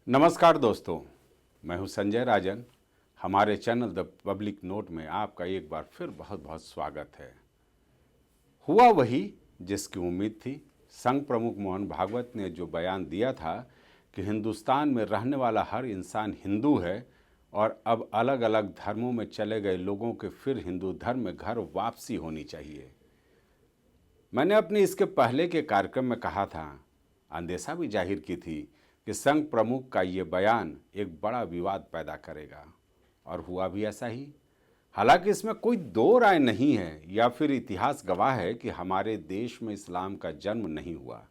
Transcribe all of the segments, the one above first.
नमस्कार दोस्तों, मैं हूं संजय राजन। हमारे चैनल द पब्लिक नोट में आपका एक बार फिर बहुत बहुत स्वागत है। हुआ वही जिसकी उम्मीद थी। संघ प्रमुख मोहन भागवत ने जो बयान दिया था कि हिंदुस्तान में रहने वाला हर इंसान हिंदू है और अब अलग अलग धर्मों में चले गए लोगों के फिर हिंदू धर्म में घर वापसी होनी चाहिए। मैंने अपने इसके पहले के कार्यक्रम में कहा था, अंदेशा भी जाहिर की थी कि संघ प्रमुख का ये बयान एक बड़ा विवाद पैदा करेगा, और हुआ भी ऐसा ही। हालांकि इसमें कोई दो राय नहीं है या फिर इतिहास गवाह है कि हमारे देश में इस्लाम का जन्म नहीं हुआ,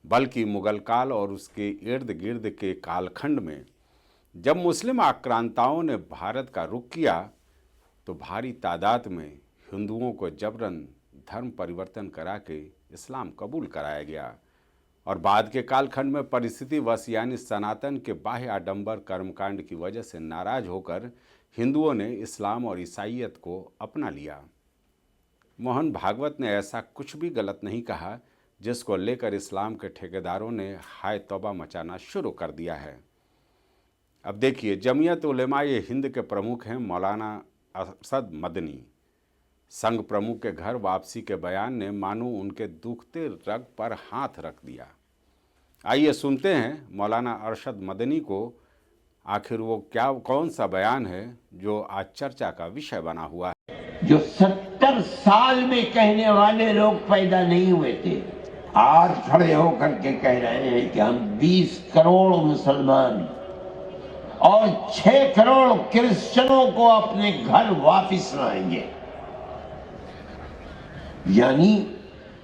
बल्कि मुगल काल और उसके इर्द गिर्द के कालखंड में जब मुस्लिम आक्रांताओं ने भारत का रुख किया तो भारी तादाद में हिंदुओं को जबरन धर्म परिवर्तन करा के इस्लाम कबूल कराया गया, और बाद के कालखंड में परिस्थिति वश यानी सनातन के बाह्य आडंबर कर्मकांड की वजह से नाराज होकर हिंदुओं ने इस्लाम और ईसाईयत को अपना लिया। मोहन भागवत ने ऐसा कुछ भी गलत नहीं कहा जिसको लेकर इस्लाम के ठेकेदारों ने हाय तौबा मचाना शुरू कर दिया है। अब देखिए, जमीयत उलेमा ये हिंद के प्रमुख हैं मौलाना अरशद मदनी। संघ प्रमुख के घर वापसी के बयान ने मानो उनके दुखते रग पर हाथ रख दिया। आइए सुनते हैं मौलाना अरशद मदनी को, आखिर वो कौन सा बयान है जो आज चर्चा का विषय बना हुआ है। जो 70 साल में कहने वाले लोग पैदा नहीं हुए थे, आज खड़े होकर के कह रहे हैं कि हम 20 करोड़ मुसलमान और 6 करोड़ क्रिश्चियनों को अपने घर वापस लाएंगे। यानी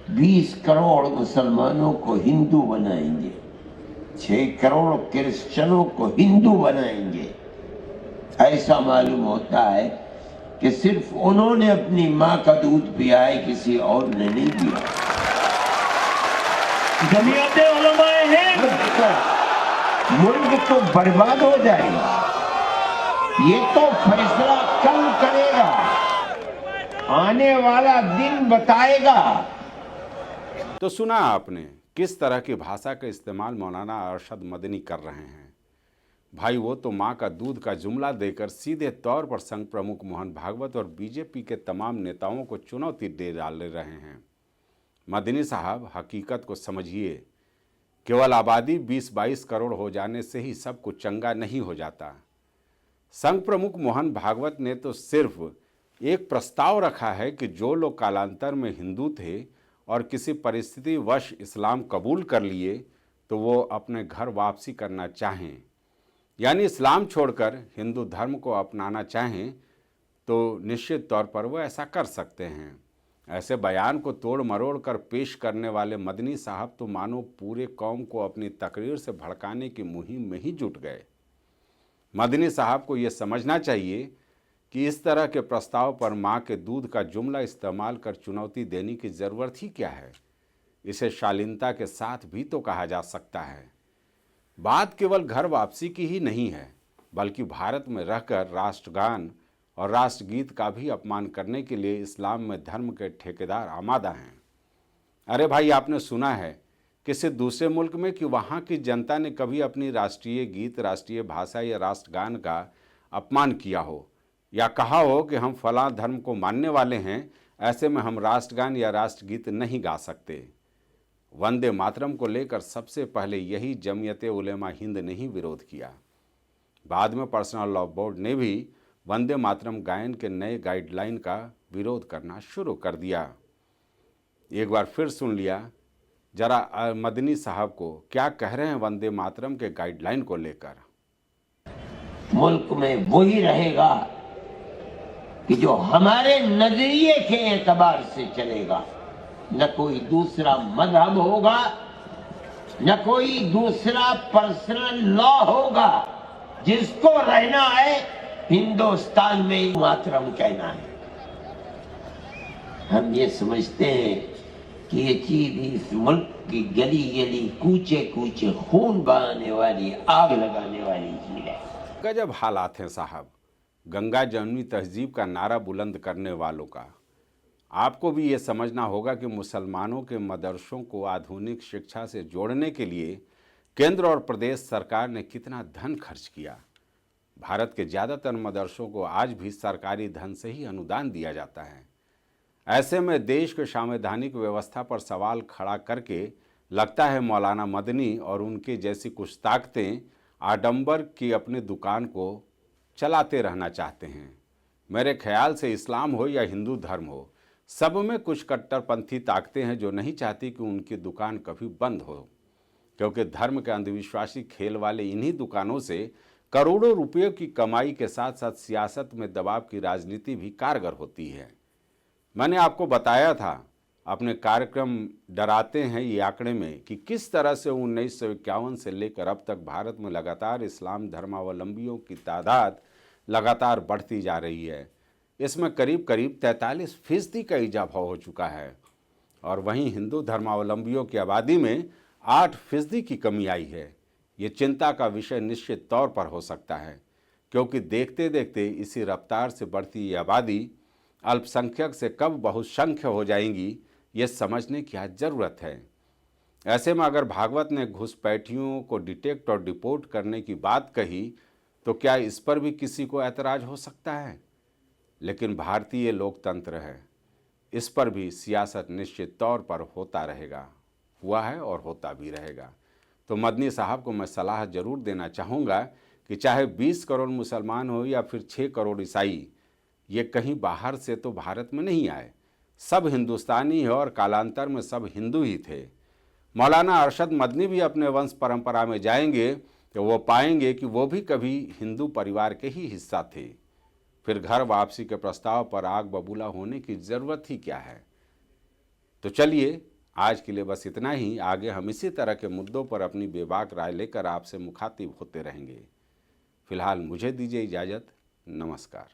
20 करोड़ मुसलमानों को हिंदू बनाएंगे, 6 करोड़ क्रिश्चियनों को हिंदू बनाएंगे। ऐसा मालूम होता है कि सिर्फ उन्होंने अपनी मां का दूध पिया है, किसी और ने नहीं पिया। जमीयत उलमा हिंद, मुल्क तो बर्बाद हो जाएगा। ये तो फैसला कल करेगा, आने वाला दिन बताएगा। तो सुना आपने किस तरह की भाषा का इस्तेमाल मौलाना अरशद मदनी कर रहे हैं। भाई, वो तो माँ का दूध का जुमला देकर सीधे तौर पर संघ प्रमुख मोहन भागवत और बीजेपी के तमाम नेताओं को चुनौती दे डाल रहे हैं। मदनी साहब, हकीकत को समझिए। केवल आबादी 20-22 करोड़ हो जाने से ही सब कुछ चंगा नहीं हो जाता। संघ प्रमुख मोहन भागवत ने तो सिर्फ एक प्रस्ताव रखा है कि जो लोग कालांतर में हिंदू थे और किसी परिस्थिति वश इस्लाम कबूल कर लिए तो वो अपने घर वापसी करना चाहें, यानी इस्लाम छोड़कर हिंदू धर्म को अपनाना चाहें, तो निश्चित तौर पर वो ऐसा कर सकते हैं। ऐसे बयान को तोड़ मरोड़ कर पेश करने वाले मदनी साहब तो मानो पूरे कौम को अपनी तकरीर से भड़काने की मुहिम में ही जुट गए। मदनी साहब को ये समझना चाहिए कि इस तरह के प्रस्ताव पर माँ के दूध का जुमला इस्तेमाल कर चुनौती देने की ज़रूरत ही क्या है। इसे शालीनता के साथ भी तो कहा जा सकता है। बात केवल घर वापसी की ही नहीं है, बल्कि भारत में रहकर राष्ट्रगान और राष्ट्रगीत का भी अपमान करने के लिए इस्लाम में धर्म के ठेकेदार आमादा हैं। अरे भाई, आपने सुना है किसी दूसरे मुल्क में कि वहाँ की जनता ने कभी अपनी राष्ट्रीय गीत, राष्ट्रीय भाषा या राष्ट्रगान का अपमान किया हो या कहा हो कि हम फलां धर्म को मानने वाले हैं, ऐसे में हम राष्ट्रगान या राष्ट्रगीत नहीं गा सकते। वंदे मातरम को लेकर सबसे पहले यही जमीयत उलेमा हिंद ने ही विरोध किया। बाद में पर्सनल लॉ बोर्ड ने भी वंदे मातरम गायन के नए गाइडलाइन का विरोध करना शुरू कर दिया। एक बार फिर सुन लिया जरा मदनी साहब को क्या कह रहे हैं वंदे मातरम के गाइडलाइन को लेकर। मुल्क में वही रहेगा कि जो हमारे नजरिए के एतबार से चलेगा। न कोई दूसरा मजहब होगा, न कोई दूसरा पर्सनल लॉ होगा। जिसको रहना है हिंदुस्तान में मातरम कहना है। हम ये समझते हैं कि ये चीज इस मुल्क की गली गली, कूचे कूचे खून बहाने वाली, आग लगाने वाली चीज है। गजब हालात हैं साहब, गंगा जमुनी तहजीब का नारा बुलंद करने वालों का। आपको भी ये समझना होगा कि मुसलमानों के मदरसों को आधुनिक शिक्षा से जोड़ने के लिए केंद्र और प्रदेश सरकार ने कितना धन खर्च किया। भारत के ज़्यादातर मदरसों को आज भी सरकारी धन से ही अनुदान दिया जाता है। ऐसे में देश के संवैधानिक व्यवस्था पर सवाल खड़ा करके लगता है मौलाना मदनी और उनके जैसी कुछ ताकतें आडंबर की अपनी दुकान को चलाते रहना चाहते हैं। मेरे ख्याल से इस्लाम हो या हिंदू धर्म हो, सब में कुछ कट्टरपंथी ताकतें हैं जो नहीं चाहती कि उनकी दुकान कभी बंद हो, क्योंकि धर्म के अंधविश्वासी खेल वाले इन्हीं दुकानों से करोड़ों रुपयों की कमाई के साथ साथ सियासत में दबाव की राजनीति भी कारगर होती है। मैंने आपको बताया था अपने कार्यक्रम डराते हैं ये आंकड़े में कि किस तरह से 1951 से लेकर अब तक भारत में लगातार इस्लाम धर्मावलंबियों की तादाद लगातार बढ़ती जा रही है। इसमें करीब करीब 43% का इजाफा हो चुका है और वहीं हिंदू धर्मावलंबियों की आबादी में 8% की कमी आई है। ये चिंता का विषय निश्चित तौर पर हो सकता है, क्योंकि देखते देखते इसी रफ्तार से बढ़ती ये आबादी अल्पसंख्यक से कब बहुसंख्य हो जाएंगी, ये समझने की आज ज़रूरत है। ऐसे में अगर भागवत ने घुसपैठियों को डिटेक्ट और डिपोर्ट करने की बात कही तो क्या इस पर भी किसी को ऐतराज हो सकता है? लेकिन भारतीय लोकतंत्र है, इस पर भी सियासत निश्चित तौर पर होता रहेगा, हुआ है और होता भी रहेगा। तो मदनी साहब को मैं सलाह ज़रूर देना चाहूँगा कि चाहे 20 करोड़ मुसलमान हो या फिर 6 करोड़ ईसाई, ये कहीं बाहर से तो भारत में नहीं आए, सब हिंदुस्तानी है और कालांतर में सब हिंदू ही थे। मौलाना अरशद मदनी भी अपने वंश परंपरा में जाएंगे तो वो पाएंगे कि वो भी कभी हिंदू परिवार के ही हिस्सा थे। फिर घर वापसी के प्रस्ताव पर आग बबूला होने की ज़रूरत ही क्या है। तो चलिए आज के लिए बस इतना ही। आगे हम इसी तरह के मुद्दों पर अपनी बेबाक राय लेकर आपसे मुखातिब होते रहेंगे। फिलहाल मुझे दीजिए इजाज़त। नमस्कार।